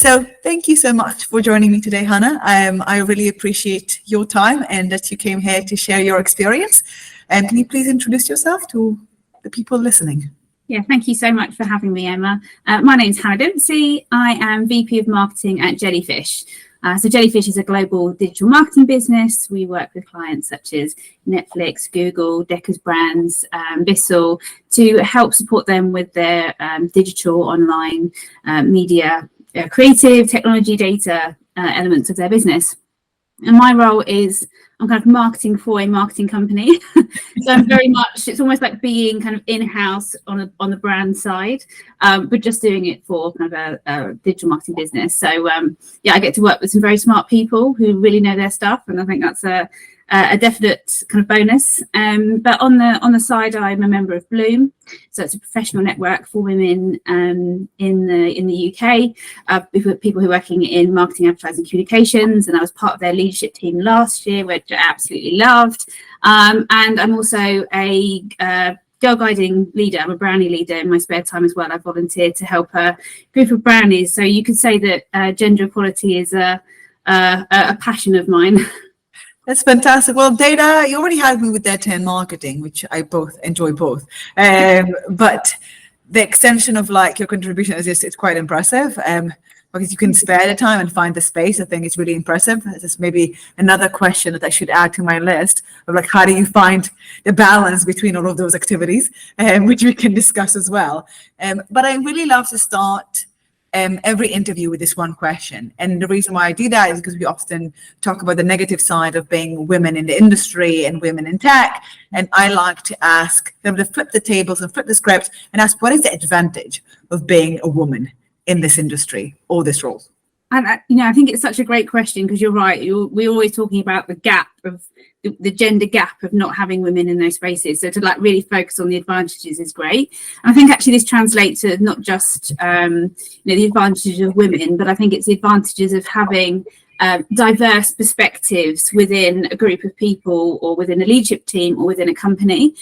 So thank you so much for joining me today, Hannah. I really appreciate your time and that you came here to share your experience. And can you please introduce yourself to the people listening? Yeah, thank you so much for having me, Emma. My name's Hannah Dempsey. I am VP of Marketing at Jellyfish. So Jellyfish is a global digital marketing business. We work with clients such as Netflix, Google, Decker's Brands, Bissell to help support them with their digital, online, media, creative, technology, data elements of their business. And my role is I'm kind of marketing for a marketing company. So I'm very much, it's almost like being kind of in-house on the brand side, but just doing it for kind of a digital marketing business. So yeah, I get to work with some very smart people who really know their stuff. And I think that's a definite kind of bonus. But on the side, I'm a member of Bloom. So it's a professional network for women in the UK, people who are working in marketing, advertising, communications. And I was part of their leadership team last year, which I absolutely loved. And I'm also a girl guiding leader. I'm a brownie leader in my spare time as well. I volunteer to help a group of brownies. So you could say that gender equality is a passion of mine. That's fantastic. Well, data, you already had me with data and marketing, which I enjoy both. But the extension of like your contribution is just, it's quite impressive. Because you can spare the time and find the space. I think it's really impressive. This is maybe another question that I should add to my list of like, how do you find the balance between all of those activities, which we can discuss as well. But I really love to start every interview with this one question. And the reason why I do that is because we often talk about the negative side of being women in the industry and women in tech. And I like to ask them to flip the tables and flip the script and ask, what is the advantage of being a woman in this industry or this role? And I think it's such a great question because you're right. We're always talking about the gap of the gender gap of not having women in those spaces. So to like really focus on the advantages is great. And I think actually this translates to not just the advantages of women, but I think it's the advantages of having diverse perspectives within a group of people or within a leadership team or within a company.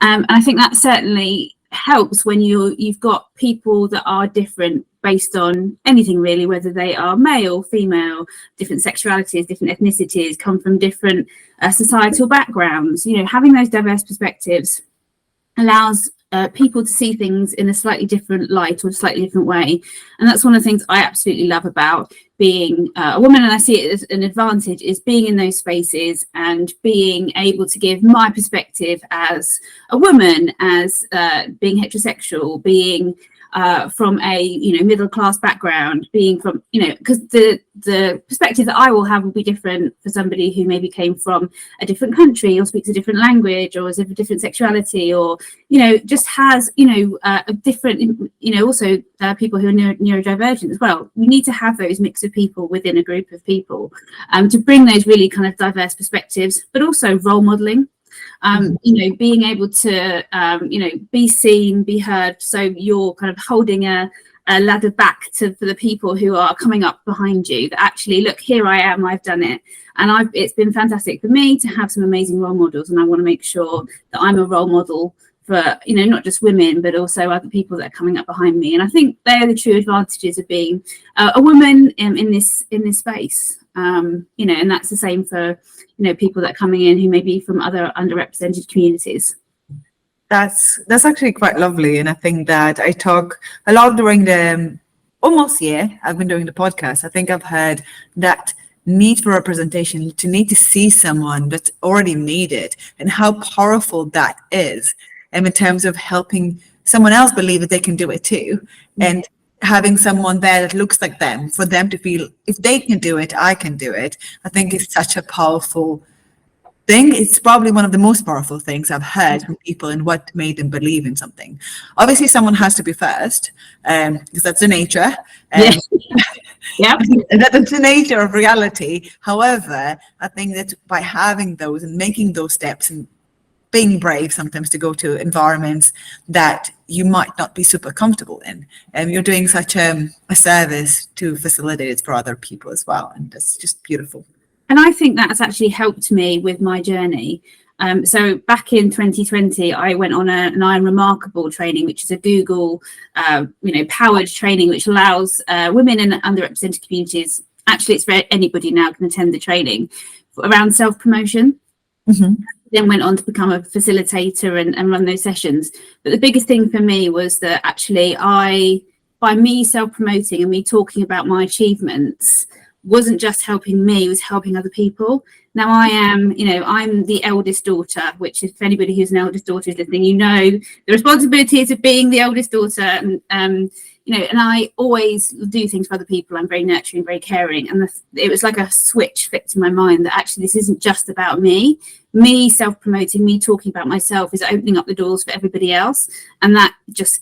And I think that certainly helps when you've got people that are different based on anything really, whether they are male, female, different sexualities, different ethnicities, come from different societal backgrounds. Having those diverse perspectives allows people to see things in a slightly different light or a slightly different way. And that's one of the things I absolutely love about being a woman, and I see it as an advantage, is being in those spaces and being able to give my perspective as a woman, as being heterosexual, being from a middle class background, being from because the perspective that I will have will be different for somebody who maybe came from a different country or speaks a different language or is of a different sexuality or just has a different also people who are neurodivergent as well. We need to have those mix of people within a group of people to bring those really kind of diverse perspectives, but also role modeling. Being able to, be seen, be heard. So you're kind of holding a ladder back for the people who are coming up behind you that actually, look, here I am, I've done it. And it's been fantastic for me to have some amazing role models. And I want to make sure that I'm a role model for, not just women, but also other people that are coming up behind me. And I think they're the true advantages of being a woman in this space. And that's the same for people that are coming in who may be from other underrepresented communities. That's actually quite lovely, and I think that I talk a lot during the almost year I've been doing the podcast. I think I've heard that need for representation, to need to see someone that's already made it, and how powerful that is, and in terms of helping someone else believe that they can do it too, and having someone there that looks like them, for them to feel if they can do it, I can do it. I think it's such a powerful thing. It's probably one of the most powerful things I've heard from people and what made them believe in something. Obviously, someone has to be first, because that's the nature. Yeah, that's the nature of reality. However, I think that by having those and making those steps and being brave sometimes to go to environments that you might not be super comfortable in, and you're doing such a service to facilitate it for other people as well, and that's just beautiful. And I think that's actually helped me with my journey. So back in 2020, I went on an I Am Remarkable training, which is a Google, powered training, which allows women in underrepresented communities. Actually, it's for anybody now can attend the training around self-promotion. Mm-hmm. Then went on to become a facilitator and run those sessions. But the biggest thing for me was that actually by me self-promoting and me talking about my achievements, wasn't just helping me, it was helping other people. Now I'm the eldest daughter, which if anybody who's an eldest daughter is listening, the responsibilities of being the eldest daughter. And I always do things for other people. I'm very nurturing, very caring. And it was like a switch flipped in my mind that actually this isn't just about me. Me self-promoting, me talking about myself is opening up the doors for everybody else. And that just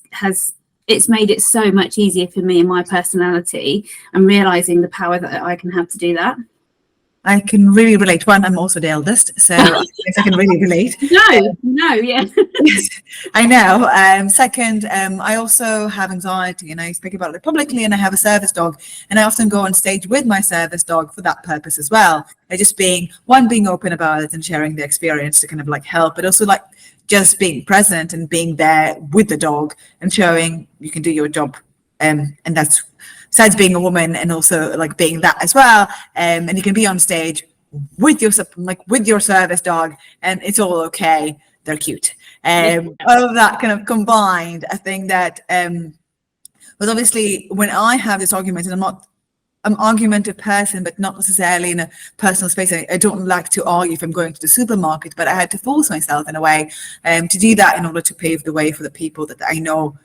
it's made it so much easier for me and my personality, and realizing the power that I can have to do that. I can really relate. One, I'm also the eldest, so I guess I can really relate. No, yeah. I know. Second, I also have anxiety, and I speak about it publicly, and I have a service dog, and I often go on stage with my service dog for that purpose as well. Just being open about it and sharing the experience to kind of like help, but also like just being present and being there with the dog and showing you can do your job. And that's besides being a woman and also like being that as well. And you can be on stage with your service dog and it's all okay. They're cute. All of that kind of combined, I think that was obviously when I have this argument, and I'm an argumentative person, but not necessarily in a personal space. I don't like to argue if I'm going to the supermarket, but I had to force myself in a way to do that in order to pave the way for the people that I know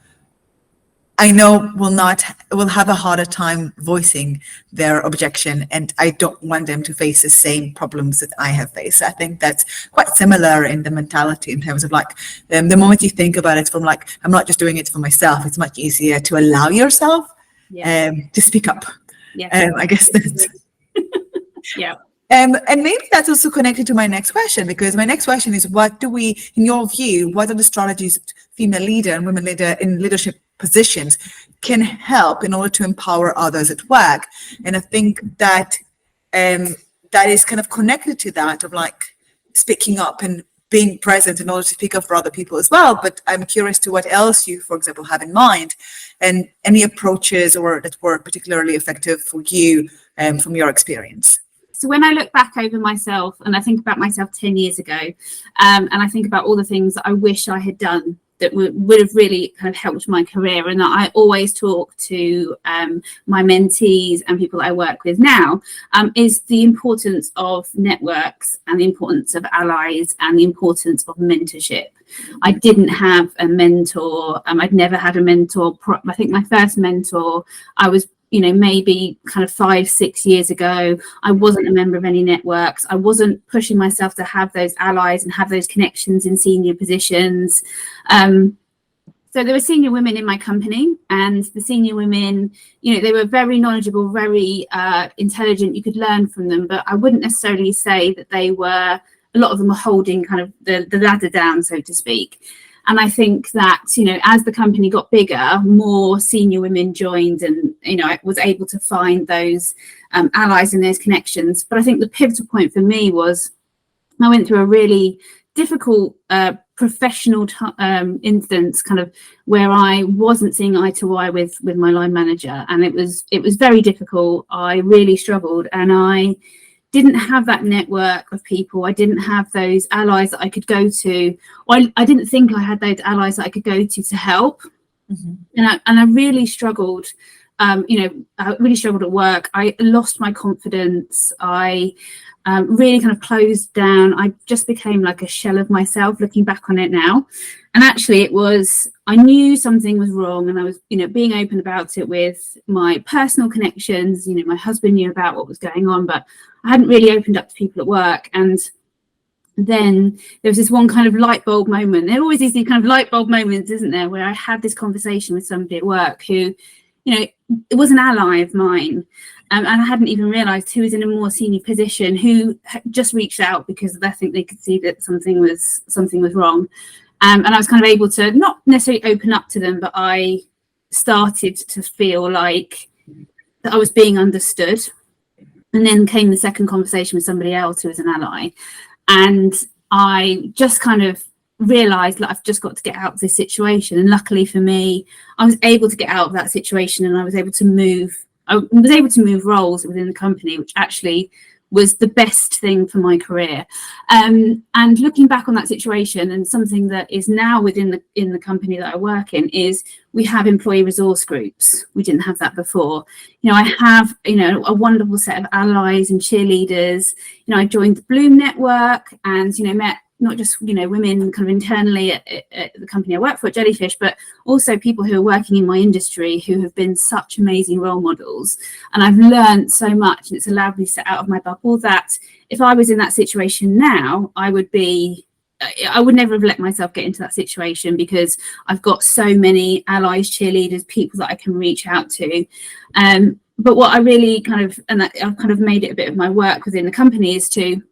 will have a harder time voicing their objection, and I don't want them to face the same problems that I have faced. I think that's quite similar in the mentality in terms of like the moment you think about it from like, I'm not just doing it for myself, it's much easier to allow yourself to speak up. I guess that's yeah. And maybe that's also connected to my next question, because my next question is, in your view, what are the strategies female leader and women leader in leadership positions can help in order to empower others at work? And I think that that is kind of connected to that of like speaking up and being present in order to speak up for other people as well. But I'm curious to what else you, for example, have in mind, and any approaches or that were particularly effective for you from your experience. So when I look back over myself and I think about myself 10 years ago, and I think about all the things that I wish I had done that would have really kind of helped my career, and that I always talk to my mentees and people that I work with now, is the importance of networks and the importance of allies and the importance of mentorship. I didn't have a mentor. I'd never had a mentor. I think my first mentor, I was maybe kind of 5-6 years ago. I wasn't a member of any networks. I wasn't pushing myself to have those allies and have those connections in senior positions. So there were senior women in my company, and the senior women, they were very knowledgeable, very intelligent. You could learn from them, but I wouldn't necessarily say that a lot of them were holding kind of the ladder down, so to speak. And I think that, as the company got bigger, more senior women joined, and, I was able to find those allies and those connections. But I think the pivotal point for me was I went through a really difficult professional instance, kind of where I wasn't seeing eye to eye with my line manager. And it was very difficult. I really struggled, and I didn't have that network of people. I didn't have those allies that I could go to. I didn't think I had those allies that I could go to help. Mm-hmm. And I really struggled. I really struggled at work. I lost my confidence. I really kind of closed down. I just became like a shell of myself, looking back on it now. And actually I knew something was wrong, and I was, being open about it with my personal connections. My husband knew about what was going on, but I hadn't really opened up to people at work. And then there was this one kind of light bulb moment. There always is these kind of light bulb moments, isn't there, where I had this conversation with somebody at work who, it was an ally of mine. And I hadn't even realised who was in a more senior position, who just reached out because I think they could see that something was wrong. And I was kind of able to not necessarily open up to them, but I started to feel like that I was being understood. And then came the second conversation with somebody else who was an ally. And I just kind of realized that I've just got to get out of this situation. And luckily for me, I was able to get out of that situation, and I was able to move roles within the company, which actually was the best thing for my career. And looking back on that situation, and something that is now within the company that I work in, is we have employee resource groups. We didn't have that before. I have, a wonderful set of allies and cheerleaders. I joined the Bloom network and, met not just, women kind of internally at the company I work for, Jellyfish, but also people who are working in my industry who have been such amazing role models. And I've learned so much, and it's allowed me to set out of my bubble that if I was in that situation now, I would never have let myself get into that situation, because I've got so many allies, cheerleaders, people that I can reach out to. But what I really I've kind of made it a bit of my work within the company, is to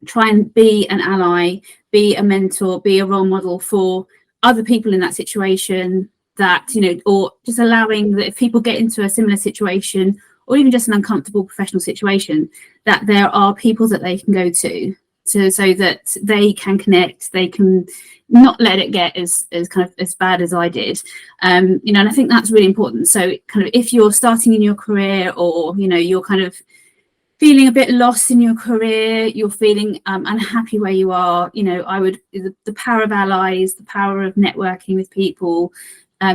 try and be an ally, be a mentor, be a role model for other people in that situation, that, or just allowing that if people get into a similar situation, or even just an uncomfortable professional situation, that there are people that they can go to so that they can connect, they can not let it get as bad as I did. And I think that's really important. So kind of if you're starting in your career, or, you're kind of feeling a bit lost in your career, you're feeling unhappy where you are, the power of allies, the power of networking with people,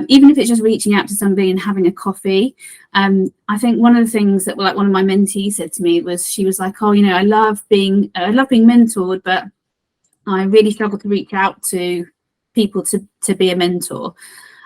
even if it's just reaching out to somebody and having a coffee. I think one of the things that, like, one of my mentees said to me was, she was like, oh, I love being mentored, but I really struggle to reach out to people to be a mentor.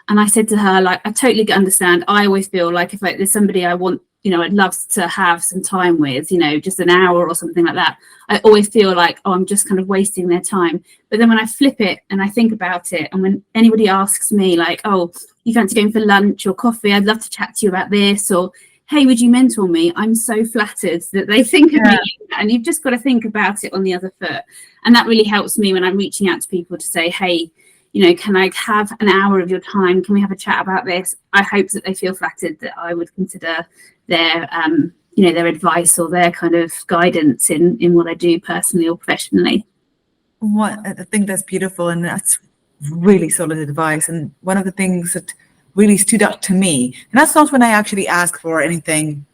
And I said to her, like, I totally understand. I always feel like if there's somebody I want, I'd love to have some time with, just an hour or something like that, I always feel like, oh, I'm just kind of wasting their time. But then when I flip it and I think about it, and when anybody asks me, like, oh, you fancy going for lunch or coffee, I'd love to chat to you about this, or hey, would you mentor me? I'm so flattered that they think of me. And you've just got to think about it on the other foot. And that really helps me when I'm reaching out to people to say, hey, can I have an hour of your time? Can we have a chat about this? I hope that they feel flattered that I would consider their their advice or their kind of guidance in what I do personally or professionally. I think that's beautiful, and that's really solid advice. And one of the things that really stood out to me, and that's not when I actually ask for anything,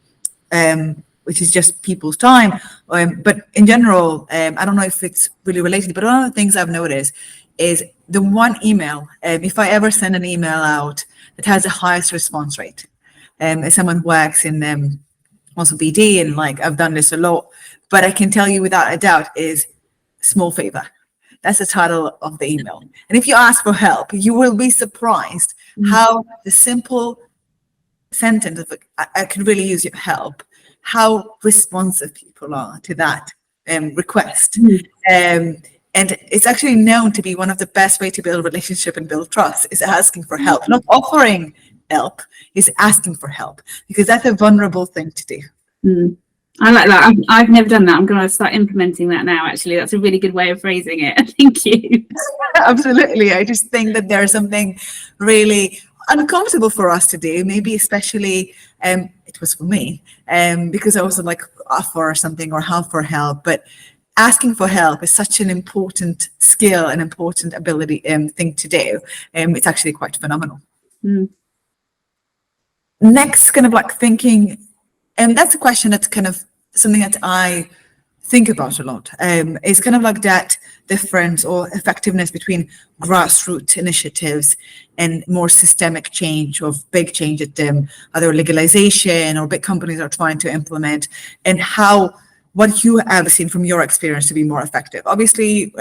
which is just people's time, but in general, I don't know if it's really related, but one of the things I've noticed is the one email, if I ever send an email out that has the highest response rate, as someone who works in also BD, and like I've done this a lot, but I can tell you without a doubt, is small favor. That's the title of the email. And if you ask for help, you will be surprised how the simple sentence of I could really use your help, how responsive people are to that request. And it's actually known to be one of the best way to build a relationship and build trust, is asking for help, not offering help, is asking for help, because that's a vulnerable thing to do. I like that. I've never done that. I'm going to start implementing that now, actually. That's a really good way of phrasing it. Thank you. Absolutely. I just think that there's something really uncomfortable for us to do, maybe especially, it was for me, because I wasn't like offer something or help for help, but asking for help is such an important skill and important ability thing to do. It's actually quite phenomenal. Next, kind of like thinking, and that's a question that's kind of something that I think about a lot, is kind of like that difference or effectiveness between grassroots initiatives and more systemic change, or big change at either legalization or big companies are trying to implement, and how what you have seen from your experience to be more effective. Obviously,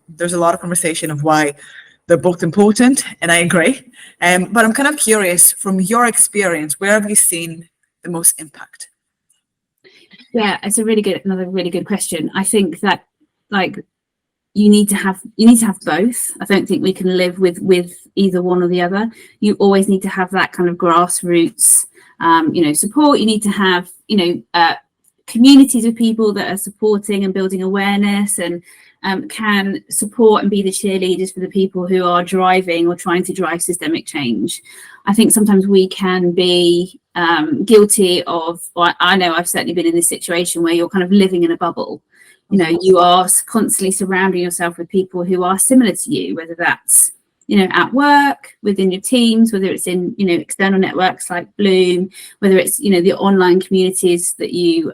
there's a lot of conversation of why they're both important, and I agree. But I'm kind of curious, from your experience, where have you seen the most impact? Yeah, it's another really good question. I think that, like, you need to have both. I don't think we can live with either one or the other. You always need to have that kind of grassroots, support. You need to have, communities of people that are supporting and building awareness, and can support and be the cheerleaders for the people who are driving or trying to drive systemic change. I think sometimes we can be guilty of, or I know I've certainly been in this situation where you're kind of living in a bubble. you know, you are constantly surrounding yourself with people who are similar to you, whether that's, you know, at work, within your teams, whether it's in, you know, external networks like Bloom, whether it's, you know, the online communities that you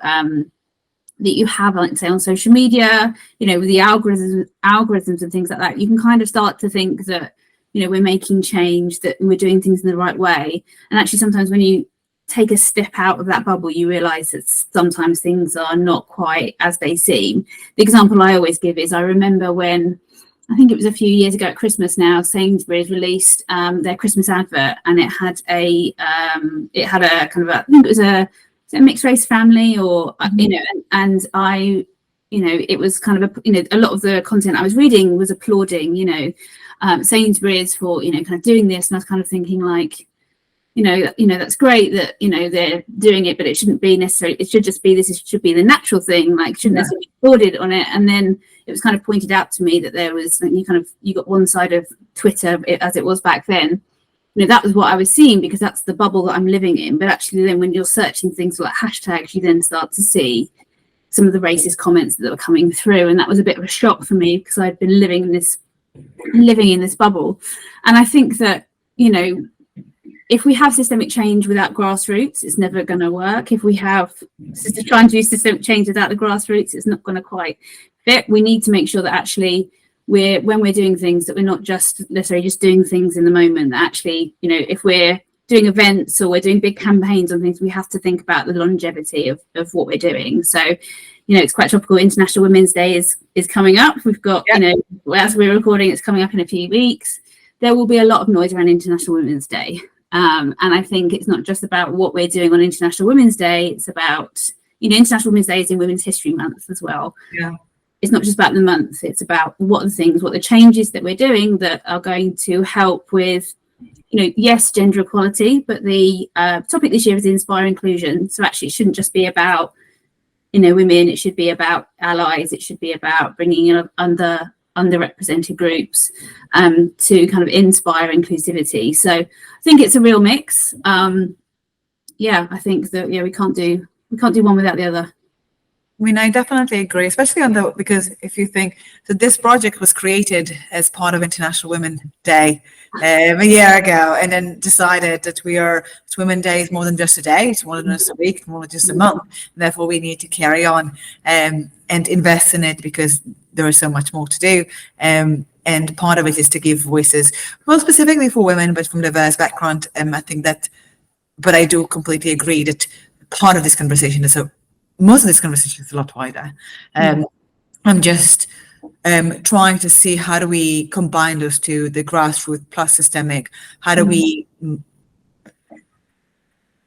have, like, say, on social media, you know, with the algorithms and things like that. You can kind of start to think that, you know, we're making change, that we're doing things in the right way. And actually, sometimes when you take a step out of that bubble, you realize that sometimes things are not quite as they seem. The example I always give is, I remember when, I think it was a few years ago at Christmas now, Sainsbury's released their Christmas advert, and it had a kind of a, I think it was a mixed race family, or you know, and I, you know, it was kind of a, you know, a lot of the content I was reading was applauding, you know, Sainsbury's for, you know, kind of doing this, and I was kind of thinking, like, you know, that's great that, you know, they're doing it, but it shouldn't be necessarily, it should just be this, it should be the natural thing, like, shouldn't necessarily be applauded on it. And then it was kind of pointed out to me that there was, you got one side of Twitter, as it was back then, you know, that was what I was seeing, because that's the bubble that I'm living in. But actually then when you're searching things like hashtags, you then start to see some of the racist comments that were coming through. And that was a bit of a shock for me, because I'd been living in this bubble. And I think that, you know, if we have systemic change without grassroots, it's never going to work. If we have trying to do systemic change without the grassroots, it's not going to quite fit. We need to make sure that actually when we're doing things, that we're not just necessarily just doing things in the moment. That actually, you know, if we're doing events or we're doing big campaigns on things, we have to think about the longevity of what we're doing. So, you know, it's quite topical. International Women's Day is coming up. We've got, you know, as we're recording, it's coming up in a few weeks. There will be a lot of noise around International Women's Day. And I think it's not just about what we're doing on International Women's Day. It's about, you know, International Women's Day is in Women's History Month as well. Yeah. It's not just about the month. It's about what the changes that we're doing that are going to help with, you know, yes, gender equality, but the topic this year is inspire inclusion. So actually it shouldn't just be about, you know, women. It should be about allies. It should be about bringing in underrepresented groups to kind of inspire inclusivity. So I think it's a real mix. I think that we can't do one without the other. I mean, I definitely agree, especially because if you think, so this project was created as part of International Women's Day a year ago, and then decided that it's Women's Day is more than just a day, it's more than just a week, more than just a month. And therefore, we need to carry on and invest in it, because there is so much more to do. And part of it is to give voices, well, specifically for women, but from diverse background. I think that, but I do completely agree that part of this conversation is most of this conversation is a lot wider. I'm just trying to see, how do we combine those two, the grassroots plus systemic? How do we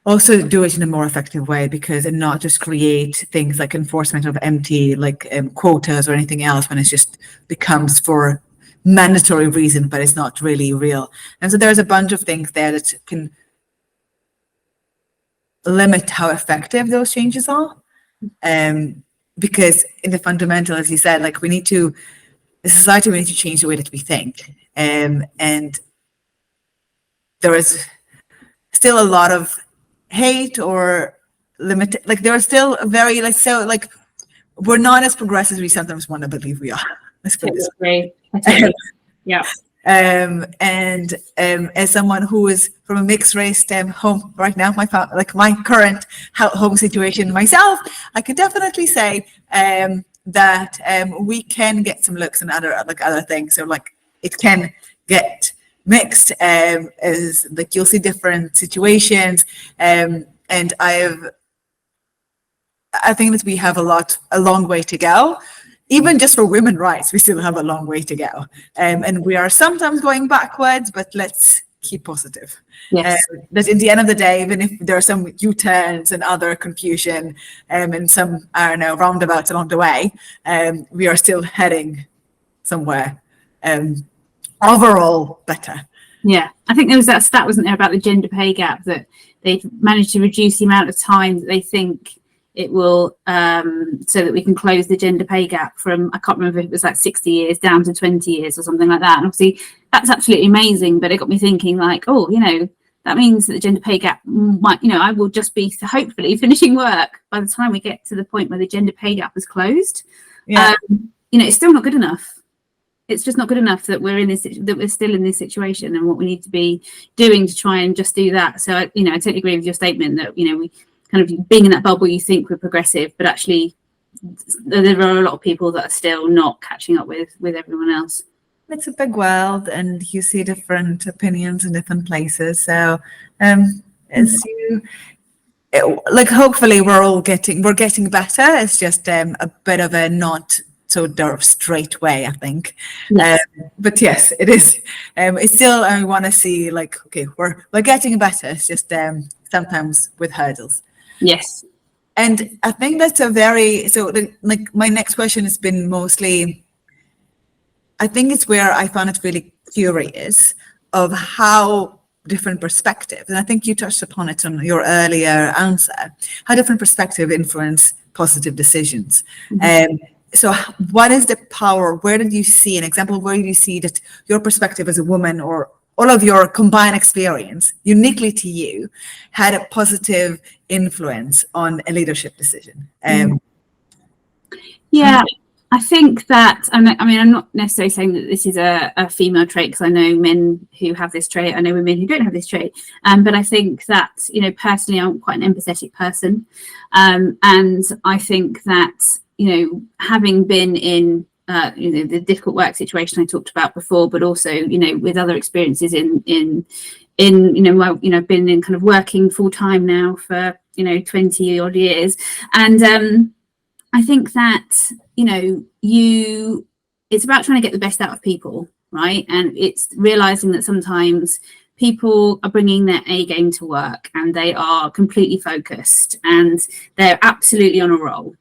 also do it in a more effective way, and not just create things like enforcement of empty, like quotas or anything else, when it just becomes for mandatory reason, but it's not really real. And so there's a bunch of things there that can limit how effective those changes are. Because in the fundamental, as you said, like, we need to change the way that we think. And there is still a lot of hate or limited, like, there are still very, like, so, like, we're not as progressive as we sometimes want to believe we are. Let's put it this way. Yeah. As someone who is from a mixed race home right now, my current home situation myself, I could definitely say that we can get some looks and other things. So, like, it can get mixed, as, like, you'll see different situations, and I think that we have a long way to go. Even just for women's rights, we still have a long way to go. And we are sometimes going backwards, but let's keep positive. Yes. That in the end of the day, even if there are some U-turns and other confusion and some, I don't know, roundabouts along the way, we are still heading somewhere overall better. Yeah, I think there was that stat, wasn't there, about the gender pay gap, that they've managed to reduce the amount of time that they think it will, so that we can close the gender pay gap from, I can't remember if it was like 60 years down to 20 years or something like that. And obviously that's absolutely amazing, but it got me thinking, like, oh, you know, that means that the gender pay gap might, you know, I will just be hopefully finishing work by the time we get to the point where the gender pay gap is closed. Yeah. It's still not good enough. It's just not good enough that we're still in this situation, and what we need to be doing to try and just do that. So I totally agree with your statement that we kind of being in that bubble, you think we're progressive, but actually there are a lot of people that are still not catching up with everyone else. It's a big world, and you see different opinions in different places. So hopefully we're getting better. It's just a bit of a not so straight way, I think. Yes. But yes, it is. It's still, I want to see okay, we're getting better. It's just sometimes with hurdles. Yes. And I think that's my next question has been mostly, I think it's where I found it really curious of how different perspectives, and I think you touched upon it on your earlier answer, how different perspectives influence positive decisions. So what is the power? Where did you see an example? Where did you see that your perspective as a woman, or all of your combined experience uniquely to you, had a positive influence on a leadership decision? Yeah, I think that, I'm not necessarily saying that this is a female trait, because I know men who have this trait, I know women who don't have this trait, but I think that, personally, I'm quite an empathetic person, and I think that, having been in the difficult work situation I talked about before, but also with other experiences in I've been in kind of working full time now for 20 odd years, and I think that it's about trying to get the best out of people, right? And it's realizing that sometimes people are bringing their A game to work, and they are completely focused, and they're absolutely on a roll.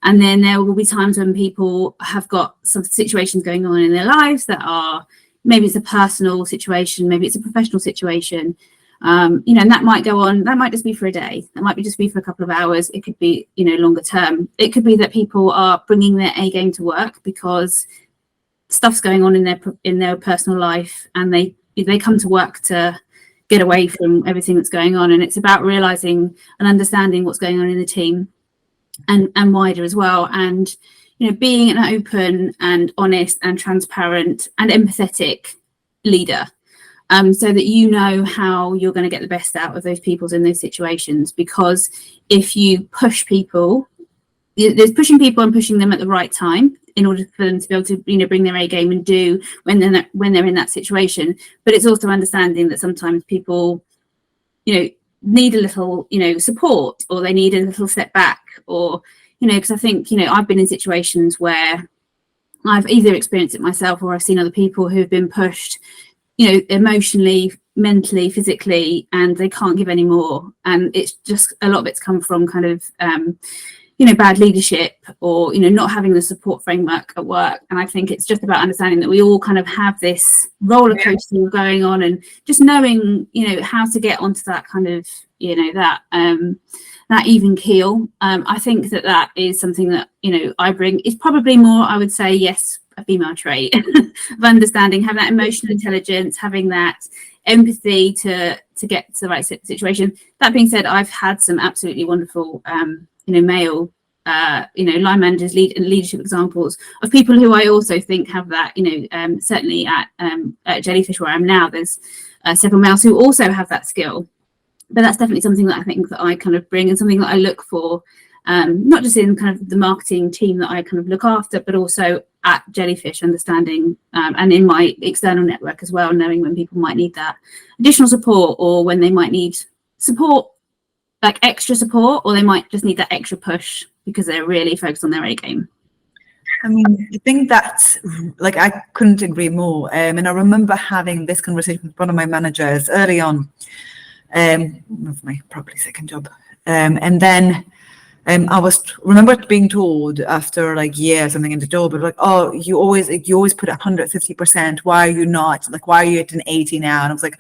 And then there will be times when people have got some situations going on in their lives that are, maybe it's a personal situation, maybe it's a professional situation, and that might go on, that might just be for a day, that might just be for a couple of hours, it could be longer term. It could be that people are bringing their A game to work because stuff's going on in their personal life, and they come to work to get away from everything that's going on. And it's about realizing and understanding what's going on in the team and wider as well, and being an open and honest and transparent and empathetic leader, so that how you're going to get the best out of those people in those situations. Because if you push people, there's pushing people and pushing them at the right time in order for them to be able to bring their A game and do when they're in that situation. But it's also understanding that sometimes people need a little support, or they need a little step back, or because I think I've been in situations where I've either experienced it myself, or I've seen other people who've been pushed emotionally, mentally, physically, and they can't give any more. And it's just, a lot of it's come from kind of bad leadership, or not having the support framework at work. And I think it's just about understanding that we all kind of have this roller coaster going on, and just knowing how to get onto that kind of that even keel. I think that is something that I bring. It's probably more, I would say, yes, a female trait of understanding, having that emotional intelligence, having that empathy to get to the right situation. That being said, I've had some absolutely wonderful male line managers, leadership examples of people who I also think have that. Certainly at Jellyfish, where I am now, there's several males who also have that skill. But that's definitely something that I think that I kind of bring, and something that I look for, not just in kind of the marketing team that I kind of look after, but also at Jellyfish, understanding and in my external network as well, knowing when people might need that additional support, or when they might need support, like extra support, or they might just need that extra push because they're really focused on their A game. I mean, I think that's I couldn't agree more. And I remember having this conversation with one of my managers early on, of my probably second job. And then I remember being told after years something in the job, but oh, you always put 150%. Why are you not? Why are you at an 80 now? And I was like,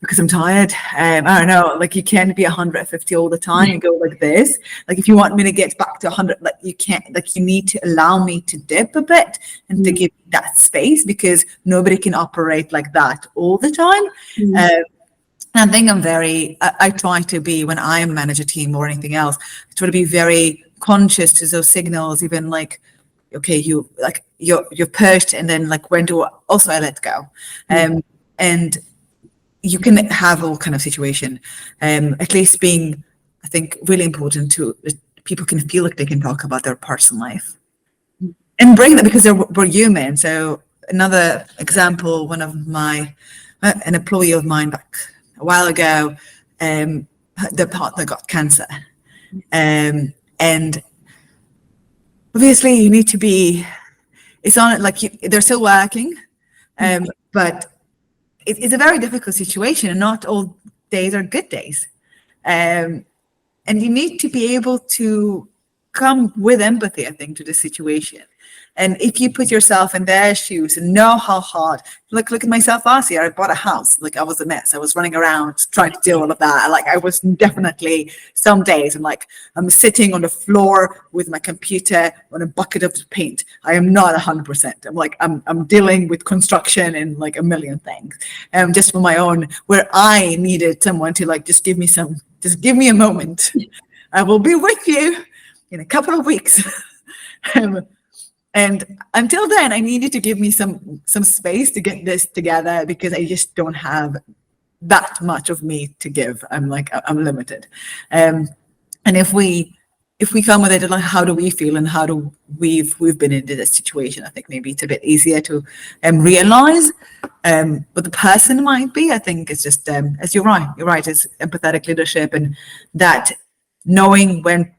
because I'm tired. I don't know, you can't be 150 all the time and go like this. If you want me to get back to 100, you can't, you need to allow me to dip a bit and to give that space, because nobody can operate like that all the time. I think I try to be, when I manage a team or anything else, I try to be very conscious to those signals, even okay, you're pushed, and then like when do I let go? And you can have all kind of situation, at least being, I think, really important to people can feel like they can talk about their personal life and bring that, because we're human. So another example, one of my, an employee of mine back a while ago, their partner got cancer. And obviously you need to be, it's on it, like they're still working, but it's a very difficult situation, and not all days are good days. And you need to be able to come with empathy, I think, to the situation. And if you put yourself in their shoes and know how hard, look at myself last year, I bought a house, like I was a mess. I was running around trying to do all of that. Like I was definitely, some days I'm sitting on the floor with my computer on a bucket of paint. I am not 100%. I'm dealing with construction and like a million things. Just for my own, where I needed someone to like, just give me a moment. I will be with you in a couple of weeks. And until then, I needed to give me some space to get this together, because I just don't have that much of me to give. I'm limited. And if we come with it, like how do we feel, and how do we've been into this situation, I think maybe it's a bit easier to realize what the person might be. I think it's just as you're right, it's empathetic leadership, and that knowing when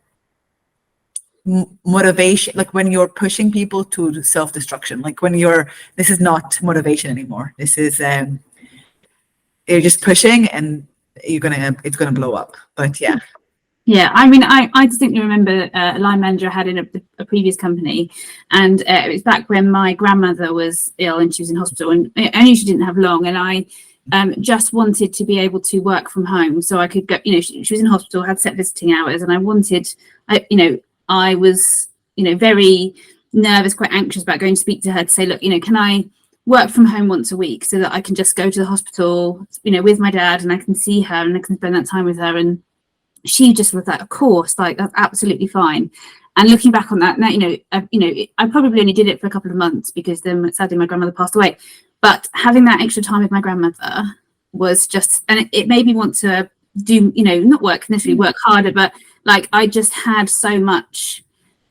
motivation, like when you're pushing people to self-destruction, like when this is not motivation anymore, this is you're just pushing, and it's gonna blow up. But yeah, I mean, I distinctly remember a line manager I had in a previous company, and it was back when my grandmother was ill and she was in hospital, and I knew she didn't have long, and I just wanted to be able to work from home so I could go, she was in hospital, had set visiting hours, and I was, very nervous, quite anxious about going to speak to her to say, look, can I work from home once a week so that I can just go to the hospital, with my dad, and I can see her and I can spend that time with her. And she just was like, of course, like that's absolutely fine. And looking back on that, now, I probably only did it for a couple of months, because then sadly my grandmother passed away. But having that extra time with my grandmother was just, and it made me want to do, not necessarily work harder, but like I just had so much,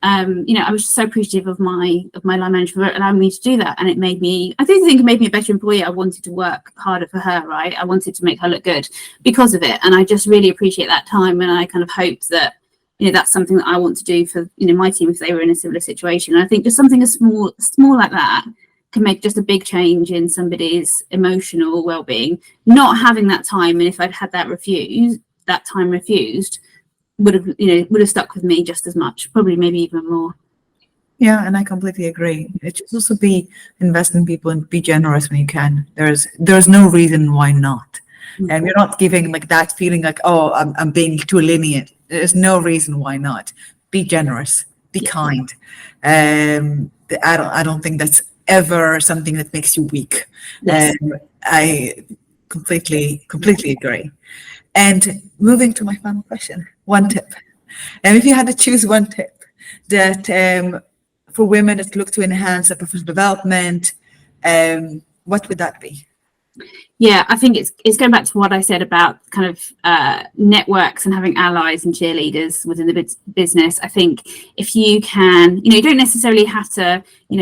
I was so appreciative of my line manager for allowing me to do that. And it made me, I do think it made me a better employee. I wanted to work harder for her, right? I wanted to make her look good because of it. And I just really appreciate that time. And I kind of hope that, that's something that I want to do for, my team if they were in a similar situation. And I think just something as small like that can make just a big change in somebody's emotional well-being. Not having that time, and if I'd had that time refused, would have stuck with me just as much, probably maybe even more. Yeah, and I completely agree. It should also be invest in people and be generous when you can. There's no reason why not. And you're not giving like that feeling like, oh, I'm being too lenient. There's no reason why not. Be generous, be kind. I don't think that's ever something that makes you weak. Yes. I completely agree. And moving to my final question, one tip. And if you had to choose one tip that for women that look to enhance their professional development, what would that be? Yeah, I think it's going back to what I said about kind of networks and having allies and cheerleaders within the business. I think if you can, you don't necessarily have to,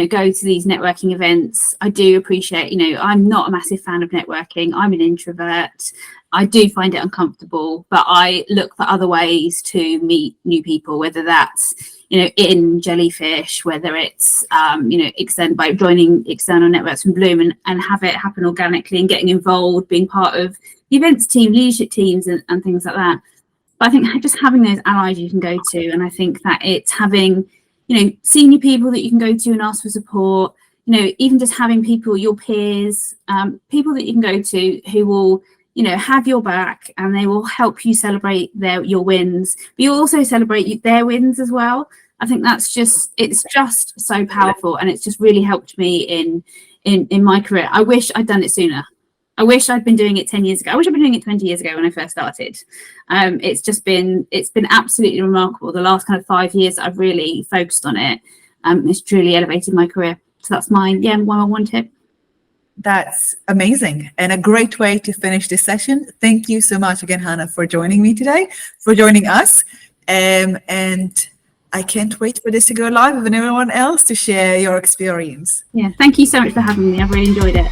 go to these networking events. I do appreciate, I'm not a massive fan of networking. I'm an introvert. I do find it uncomfortable, but I look for other ways to meet new people, whether that's, in Jellyfish, whether it's, extend by joining external networks from Bloom and have it happen organically and getting involved, being part of the events team, leadership teams and things like that. But I think just having those allies you can go to, and I think that it's having, senior people that you can go to and ask for support, even just having people, your peers, people that you can go to who will, have your back, and they will help you celebrate your wins, but you'll also celebrate their wins as well. I think it's just so powerful, and it's just really helped me in my career. I wish I'd done it sooner. I wish I'd been doing it 10 years ago. I wish I'd been doing it 20 years ago when I first started. It's been absolutely remarkable. The last kind of 5 years I've really focused on it. It's truly elevated my career. So that's my one-on-one tip. That's amazing and a great way to finish this session. Thank you so much again, Hannah, for joining me today, for joining us. And I can't wait for this to go live with anyone else to share your experience. Yeah, thank you so much for having me. I've really enjoyed it.